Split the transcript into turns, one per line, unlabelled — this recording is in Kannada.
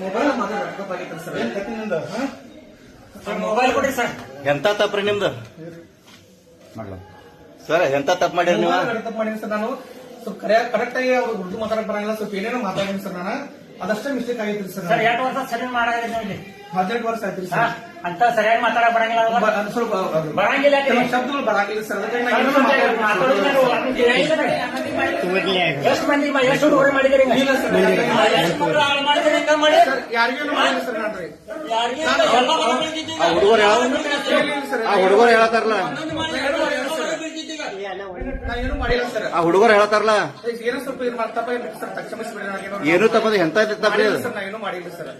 ಮೊಬೈಲ್ ಮೊಬೈಲ್ ಕೊಡಿ ಸರ್. ಎಂತ ತಪ್ಪ್ರಿ ನಿಮ್ದು ಸರ್? ಎಂತ ತಪ್ಪು ಮಾಡಿರಿ ನೀವು?
ತಪ್ಪು ಮಾಡಿನಿ ಸರ್. ನಾನು ಸ್ವಲ್ಪ ಕರೆಕ್ಟ್ ಆಗಿ ಅವ್ರು ಉರ್ದು ಮಾತಾಡಕ್ ಬರಂಗಿಲ್ಲ, ಸ್ವಲ್ಪ ಏನೇನೋ ಮಾತಾಡಿನಿ ಸರ್. ನಾನು ಅದಷ್ಟೇ ಮಿಸ್ಟೇಕ್ ಆಗೈತ್ರಿ ಸರ್.
2 ವರ್ಷ ಸರಿ ಮಾಡಾಗಿದೆ.
18 ವರ್ಷ ಆಯ್ತ್ರಿ ಸರ್.
ಅಂತ ಸರಿಯಾಗಿ ಮಾತಾಡಕ್ ಬರಂಗಿಲ್ಲ,
ಸ್ವಲ್ಪ
ಬರಂಗಿಲ್ಲ,
ಶಬ್ದಗಳು ಬರಂಗಿಲ್ಲ ಸರ್.
ಎಷ್ಟು ಮಂದಿ ಎಷ್ಟು ಹುಡುಗರು ಮಾಡಿದ್ರಿ?
ಯಾರಿಗೇನು ಮಾಡಿಲ್ಲ ಸರ್. ನಾನ್ರಿ
ಹುಡುಗರು ಹೇಳತ್ತಾರಲ್ಲ,
ಏನು ಮಾಡಿಲ್ಲ ಸರ್.
ಆ ಹುಡುಗರು ಹೇಳತ್ತಾರಲ್ಲ
ಏನೋ ಸ್ವಲ್ಪ ಇದು ತಪ್ಪ ಸರ್. ಕ್ಷಮಿಸ್ಬಿಡಿ.
ಏನು ತಪ್ಪದ ಎಂತ ತಪ್ಪ
ಸರ್. ನಾ ಏನು ಮಾಡಿಲ್ಲ ಸರ್.